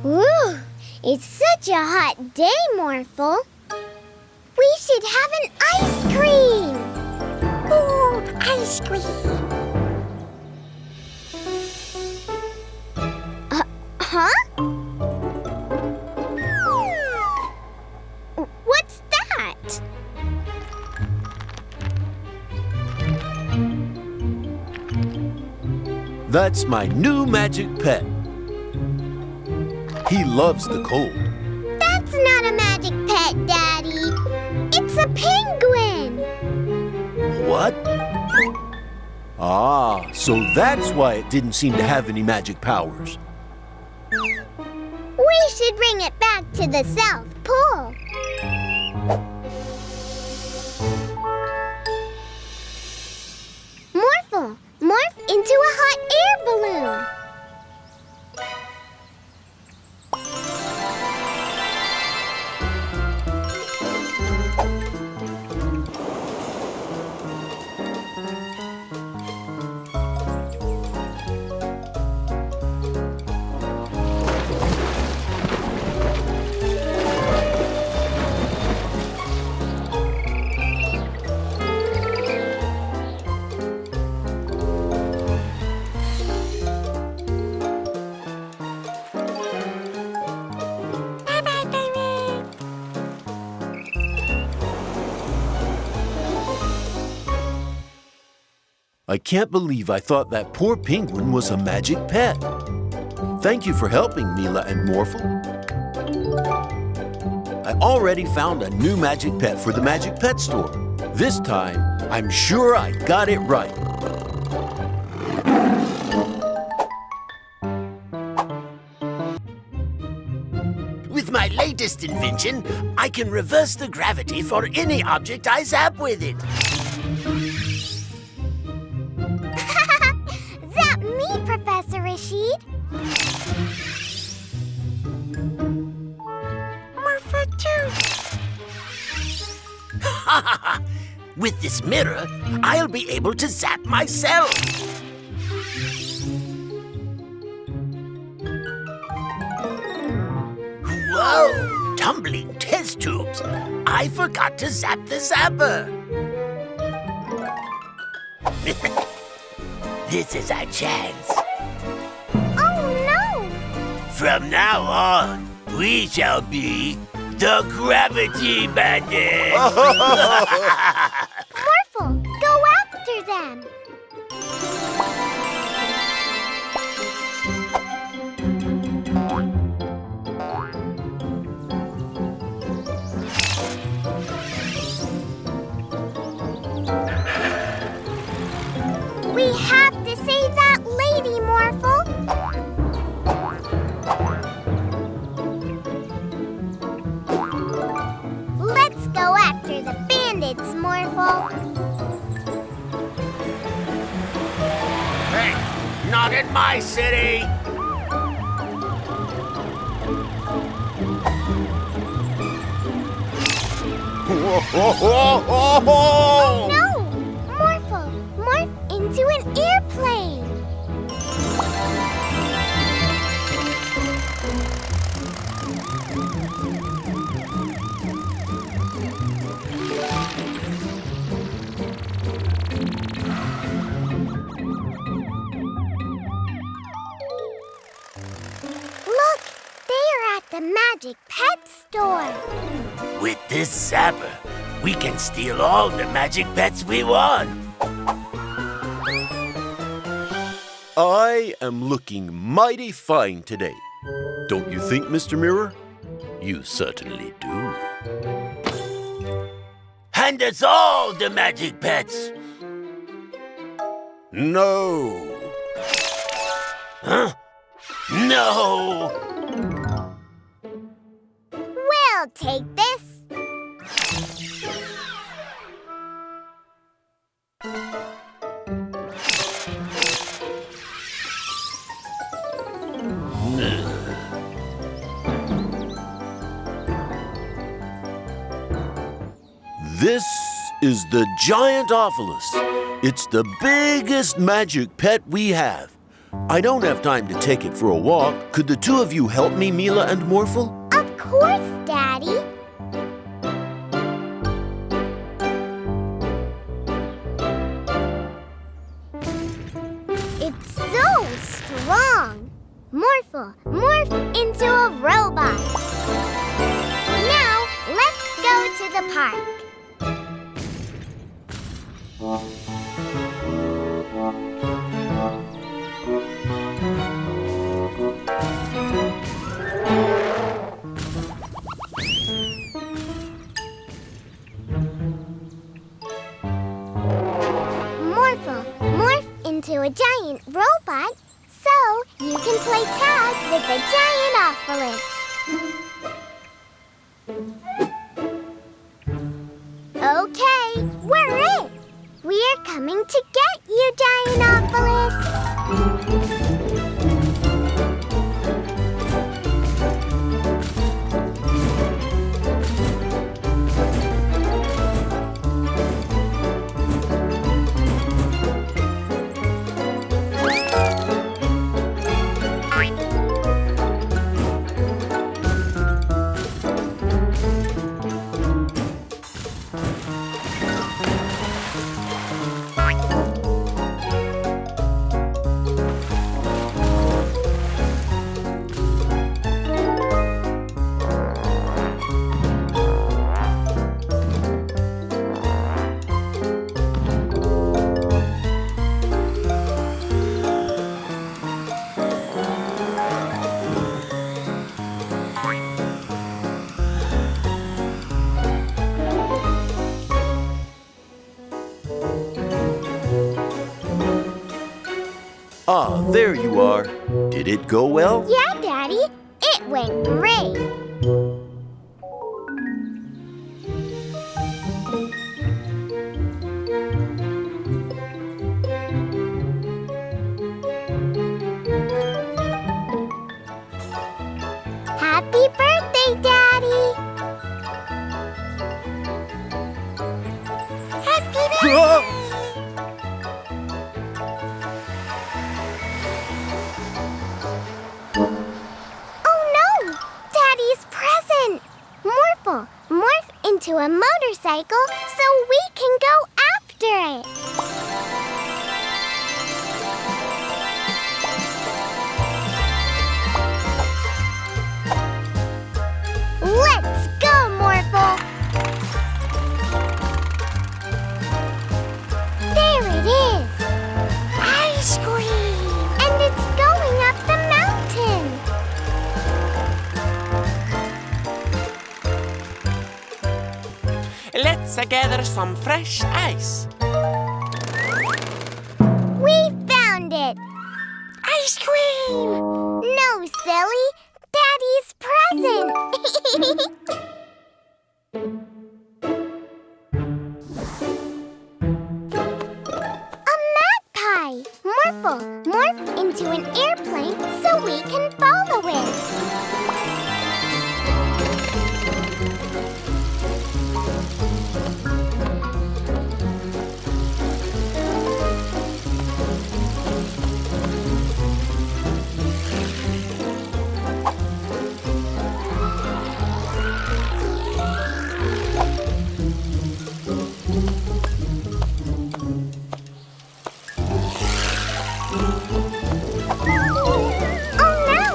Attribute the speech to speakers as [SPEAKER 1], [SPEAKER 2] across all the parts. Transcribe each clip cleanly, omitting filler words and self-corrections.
[SPEAKER 1] Ooh, it's such a hot day, Morphle. We should have an ice cream. Ooh, ice cream. Huh? What's that?
[SPEAKER 2] That's my new magic pet. He loves the cold.
[SPEAKER 1] That's not a magic pet, Daddy. It's a penguin.
[SPEAKER 2] What? Ah, so that's why it didn't seem to have any magic powers.
[SPEAKER 1] We should bring it back to the South Pole. Morphle, morph into a hot air balloon.
[SPEAKER 2] I can't believe I thought that poor penguin was a magic pet. Thank you for helping, Mila and Morphle. I already found a new magic pet for the Magic Pet store. This time, I'm sure I got it right.
[SPEAKER 3] With my latest invention, I can reverse the gravity for any object I zap with it.
[SPEAKER 1] Zap me, Professor Rashid. Morphle too.
[SPEAKER 3] With this mirror, I'll be able to zap myself. Whoa! Tumbling test tubes. I forgot to zap the zapper. This is our chance.
[SPEAKER 1] Oh, no!
[SPEAKER 3] From now on, we shall be the Gravity Bandits.
[SPEAKER 1] Morphle, go after them. We have to save that lady, Morphle. Let's go after the bandits, Morphle.
[SPEAKER 3] Hey, not in my city.
[SPEAKER 1] Oh no! Morphle, morph into an airplane. Look, they are at the Magic Pet store.
[SPEAKER 3] With this zapper, we can steal all the magic pets we want.
[SPEAKER 2] I am looking mighty fine today. Don't you think, Mr. Mirror? You certainly do.
[SPEAKER 3] Hand us all the magic pets.
[SPEAKER 2] No.
[SPEAKER 3] Huh? No!
[SPEAKER 1] We'll take this.
[SPEAKER 2] This is the giant Ophilus. It's the biggest magic pet we have. I don't have time to take it for a walk. Could the two of you help me, Mila and Morphle?
[SPEAKER 1] Of course, Daddy. It's so strong. Morphle, morph into a robot. Now, let's go to the park. Morphle, morph into a giant robot so you can play tag with the giant Octopus. Okay, we're it. We're coming to get you, giant Octopus.
[SPEAKER 2] Ah, there you are. Did it go well?
[SPEAKER 1] Yeah, Daddy, it went great. Happy birthday, Daddy! Happy birthday! Morph into a motorcycle so we can go after it. Let's go, Morphle. There it is. Ice cream. And it's going up the mountain.
[SPEAKER 4] Let's gather some fresh ice.
[SPEAKER 1] We found it! Ice cream! No, silly! Daddy's present! A magpie! Morphle, morph into an airplane so we can follow it. Oh no!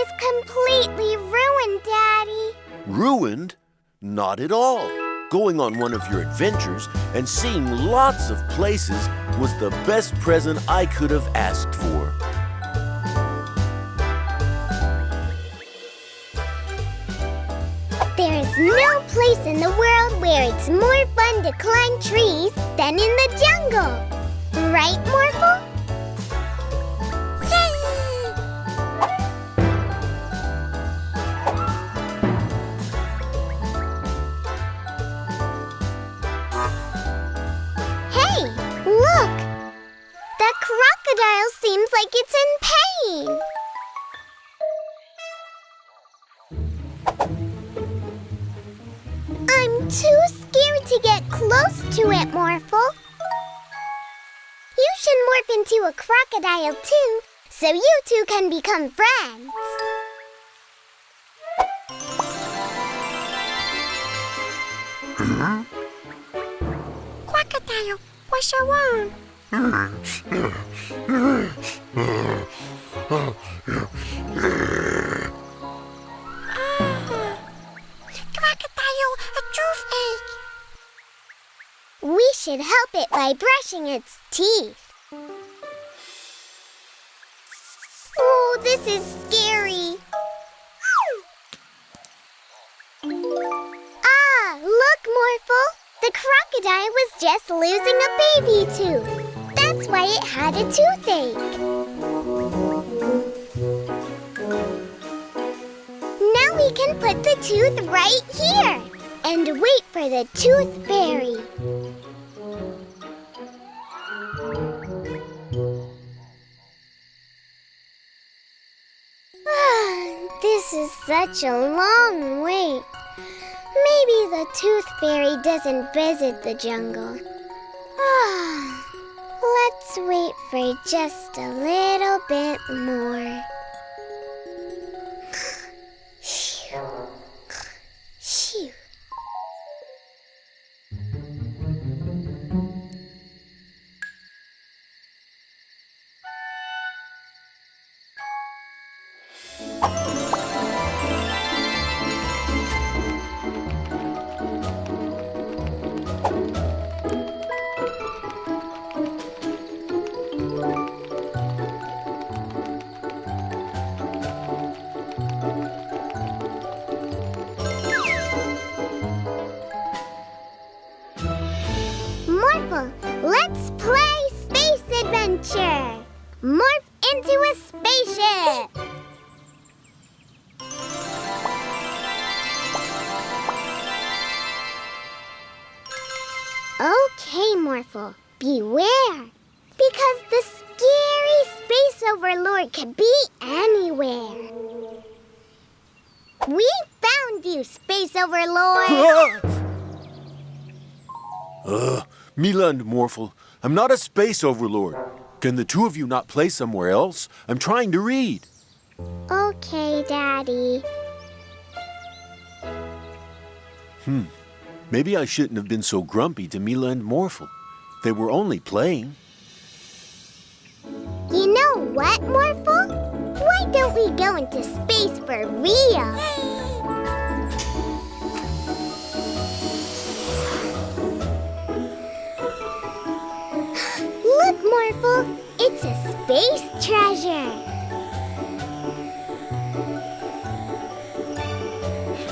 [SPEAKER 1] is completely ruined, Daddy.
[SPEAKER 2] Ruined? Not at all. Going on one of your adventures and seeing lots of places was the best present I could have asked for.
[SPEAKER 1] There is no place in the world where it's more fun to climb trees than in the jungle. Right, Morphle? Hey, look! The crocodile seems like it's in pain. I'm too scared to get close to it, Morphle. You should morph into a crocodile too, so you two can become friends.
[SPEAKER 5] Crocodile, what's your wrong? Crocodile, a toothache.
[SPEAKER 1] We should help it by brushing its teeth. Oh, this is scary. Ah, look, Morphle. The crocodile was just losing a baby tooth. That's why it had a toothache. Now we can put the tooth right here and wait for the tooth fairy. This is such a long wait. Maybe the tooth fairy doesn't visit the jungle. Let's wait for just a little bit more. Phew. Phew. Morphle, let's play space adventure. Morph into a spaceship. Okay, Morphle, beware. Because the scary space overlord could be anywhere. We found you, space overlord.
[SPEAKER 2] Mila and Morphle, I'm not a space overlord. Can the two of you not play somewhere else? I'm trying to read.
[SPEAKER 1] Okay, Daddy.
[SPEAKER 2] Maybe I shouldn't have been so grumpy to Mila and Morphle. They were only playing.
[SPEAKER 1] You know what, Morphle? Why don't we go into space for real? Look, Morphle, it's a space treasure.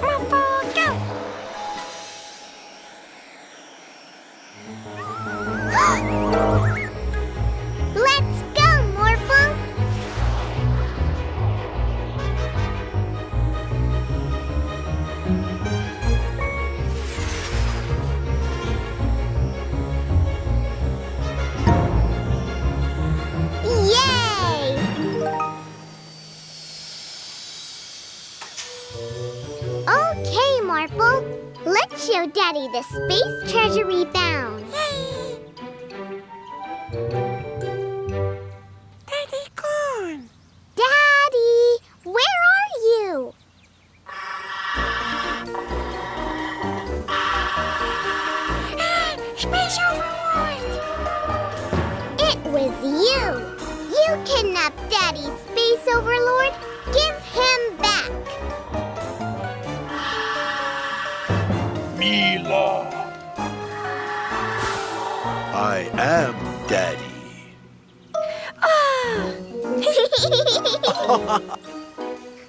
[SPEAKER 5] Morphle, go!
[SPEAKER 1] Let's go, Morphle. Yay! Okay, Morphle. Let's show Daddy the space treasure we found.
[SPEAKER 5] Daddy gone.
[SPEAKER 1] Daddy, where are you?
[SPEAKER 5] Space overlord.
[SPEAKER 1] It was you. You kidnapped Daddy's space overlord. Give him back.
[SPEAKER 2] Mila. I am Daddy.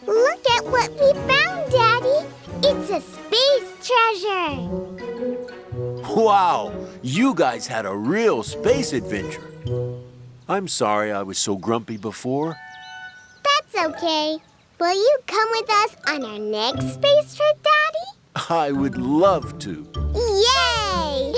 [SPEAKER 1] Look at what we found, Daddy. It's a space treasure.
[SPEAKER 2] Wow, you guys had a real space adventure. I'm sorry I was so grumpy before.
[SPEAKER 1] That's okay. Will you come with us on our next space trip, Daddy?
[SPEAKER 2] I would love to.
[SPEAKER 1] Yay!